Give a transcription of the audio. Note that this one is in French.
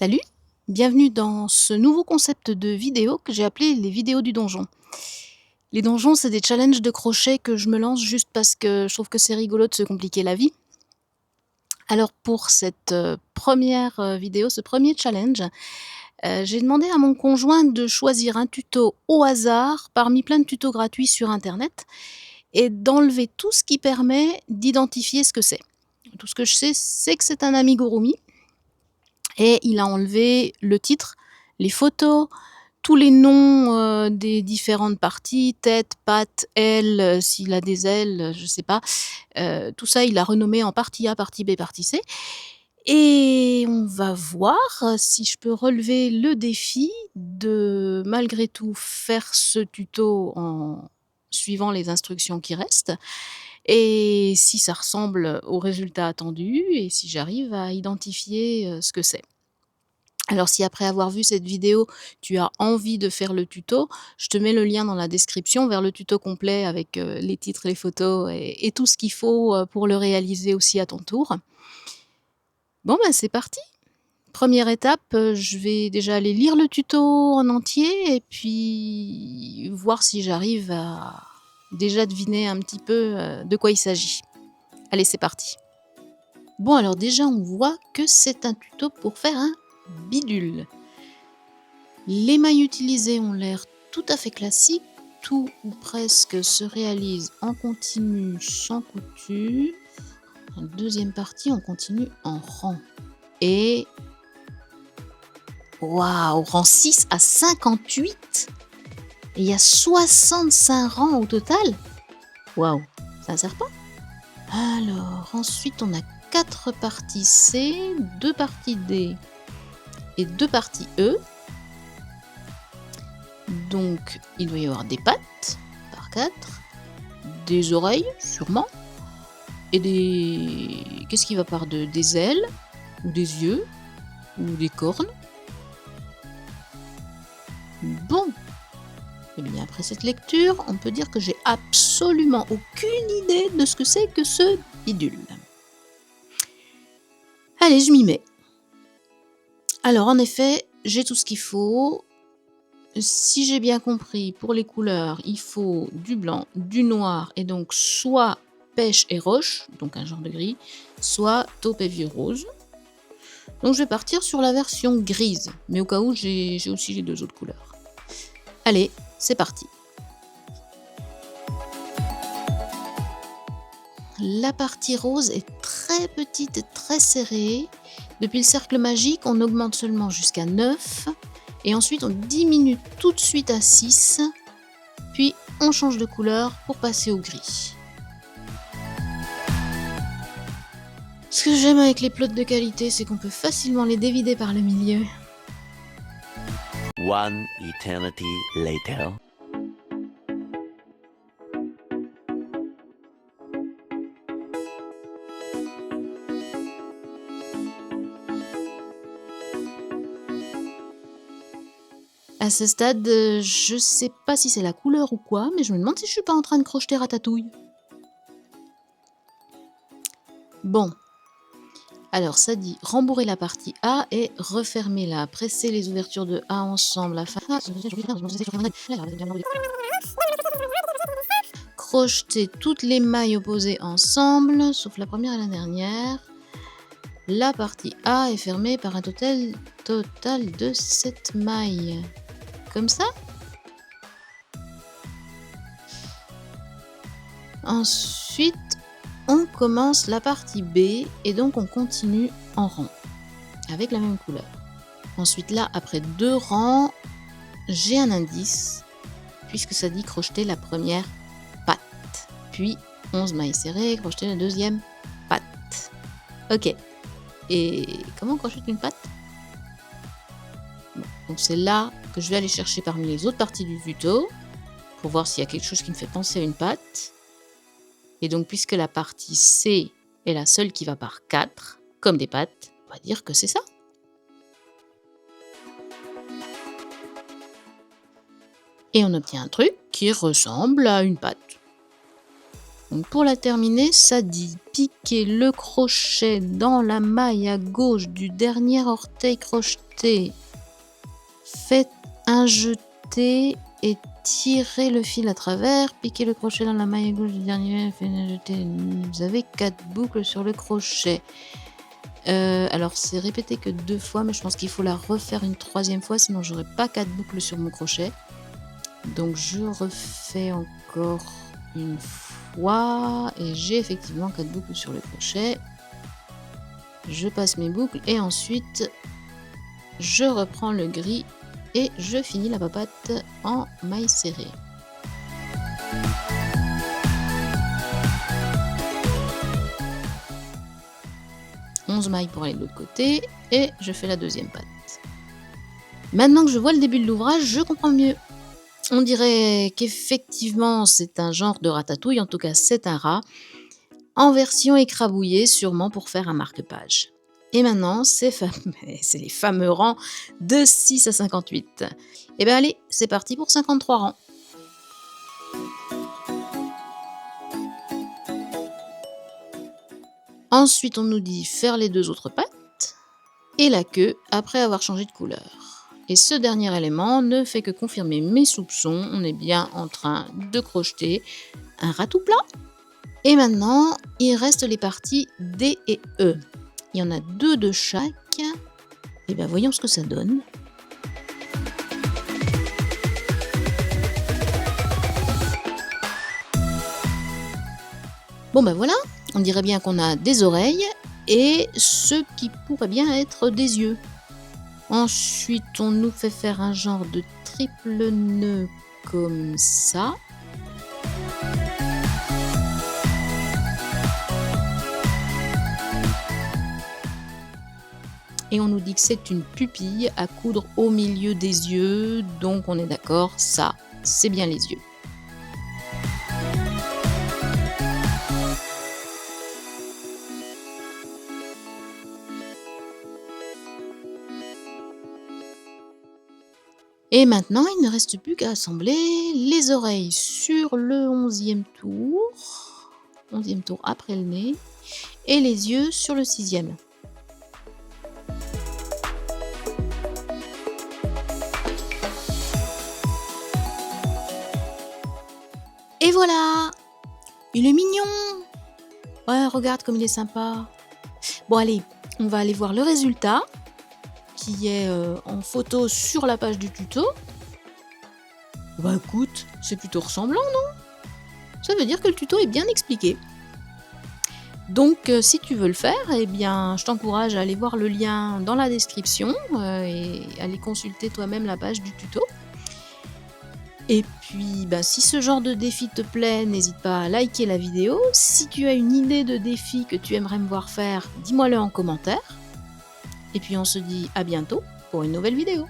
Salut, bienvenue dans ce nouveau concept de vidéo que j'ai appelé les vidéos du donjon. Les donjons, c'est des challenges de crochet que je me lance juste parce que je trouve que c'est rigolo de se compliquer la vie. Alors pour cette première vidéo, ce premier challenge, j'ai demandé à mon conjoint de choisir un tuto au hasard parmi plein de tutos gratuits sur internet et d'enlever tout ce qui permet d'identifier ce que c'est. Tout ce que je sais, c'est que c'est un amigurumi et il a enlevé le titre, les photos, tous les noms, des différentes parties, tête, pattes, ailes, s'il a des ailes, je sais pas. Tout ça, il a renommé en partie A, partie B, partie C et on va voir, si je peux relever le défi de, malgré tout, faire ce tuto en suivant les instructions qui restent et si ça ressemble au résultat attendu et si j'arrive à identifier, ce que c'est. Alors si après avoir vu cette vidéo, tu as envie de faire le tuto, je te mets le lien dans la description vers le tuto complet avec, les titres, les photos et tout ce qu'il faut, pour le réaliser aussi à ton tour. Bon, ben, c'est parti! Première étape, je vais déjà aller lire le tuto en entier et puis voir si j'arrive à déjà deviner un petit peu, de quoi il s'agit. Allez, c'est parti! Bon, alors déjà, on voit que c'est un tuto pour faire un bidule. Les mailles utilisées ont l'air tout à fait classiques. Tout ou presque se réalise en continu sans couture. En deuxième partie, on continue en rang. Et waouh, rang 6 à 58. Et il y a 65 rangs au total. Waouh, ça ne sert pas. Alors, ensuite, on a 4 parties C, 2 parties D et 2 parties E. Donc, il doit y avoir des pattes par 4, des oreilles sûrement, et des... Qu'est-ce qui va par deux? Des ailes, ou des yeux, ou des cornes. Bon, et bien après cette lecture, on peut dire que j'ai absolument aucune idée de ce que c'est que ce bidule. Allez, je m'y mets. Alors en effet, j'ai tout ce qu'il faut. Si j'ai bien compris, pour les couleurs, il faut du blanc, du noir, et donc soit pêche et roche, donc un genre de gris, soit taupe et vieux rose. Donc je vais partir sur la version grise, mais au cas où j'ai aussi les deux autres couleurs. Allez, c'est parti. La partie rose est très petite et très serrée. Depuis le cercle magique, on augmente seulement jusqu'à 9. Et ensuite, on diminue tout de suite à 6. Puis, on change de couleur pour passer au gris. Ce que j'aime avec les plots de qualité, c'est qu'on peut facilement les dévider par le milieu. One eternity later. À ce stade, je sais pas si c'est la couleur ou quoi, mais je me demande si je suis pas en train de crocheter Ratatouille. Bon. Alors ça dit rembourrer la partie A et refermer-la. Presser les ouvertures de A ensemble afin... Crocheter toutes les mailles opposées ensemble, sauf la première et la dernière. La partie A est fermée par un total de 7 mailles. Comme ça. Ensuite, on commence la partie B et donc on continue en rang avec la même couleur. Ensuite là, après 2 rangs, j'ai un indice puisque ça dit crocheter la première patte. Puis 11 mailles serrées, crocheter la deuxième patte. Ok. Et comment on crochette une patte? Bon, donc c'est là que je vais aller chercher parmi les autres parties du tuto pour voir s'il y a quelque chose qui me fait penser à une patte. Et donc puisque la partie C est la seule qui va par 4, comme des pattes, on va dire que c'est ça. Et on obtient un truc qui ressemble à une patte. Donc pour la terminer, ça dit piquer le crochet dans la maille à gauche du dernier orteil crocheté. Faites un jeté et tirez le fil à travers. Piquez le crochet dans la maille à gauche du dernier. Faites un jeté. Vous avez 4 boucles sur le crochet. Alors c'est répété que 2 fois, mais je pense qu'il faut la refaire une 3e fois, sinon j'aurai pas 4 boucles sur mon crochet. Donc je refais encore une fois et j'ai effectivement 4 boucles sur le crochet. Je passe mes boucles et ensuite je reprends le gris et je finis la papate en maille serrée. Mailles pour aller de l'autre côté et je fais la 2e patte. Maintenant que je vois le début de l'ouvrage, je comprends mieux. On dirait qu'effectivement c'est un genre de ratatouille, en tout cas c'est un rat, en version écrabouillée sûrement pour faire un marque-page. Et maintenant c'est les fameux rangs de 6 à 58. Et bien allez, c'est parti pour 53 rangs. Ensuite, on nous dit faire les 2 autres pattes et la queue après avoir changé de couleur. Et ce dernier élément ne fait que confirmer mes soupçons. On est bien en train de crocheter un rat tout plat. Et maintenant, il reste les parties D et E. Il y en a 2 de chaque. Et bien, voyons ce que ça donne. Bon ben voilà, on dirait bien qu'on a des oreilles et ce qui pourrait bien être des yeux. Ensuite, on nous fait faire un genre de triple nœud comme ça. Et on nous dit que c'est une pupille à coudre au milieu des yeux, donc on est d'accord, ça, c'est bien les yeux. Et maintenant, il ne reste plus qu'à assembler les oreilles sur le 11e tour. 11e tour après le nez. Et les yeux sur le 6e. Et voilà! Il est mignon! Ouais, regarde comme il est sympa. Bon allez, on va aller voir le résultat, qui est en photo sur la page du tuto. Bah écoute, c'est plutôt ressemblant, non? Ça veut dire que le tuto est bien expliqué. Donc si tu veux le faire, eh bien je t'encourage à aller voir le lien dans la description et aller consulter toi-même la page du tuto. Et puis si ce genre de défi te plaît, n'hésite pas à liker la vidéo. Si tu as une idée de défi que tu aimerais me voir faire, dis-moi-le en commentaire. Et puis on se dit à bientôt pour une nouvelle vidéo.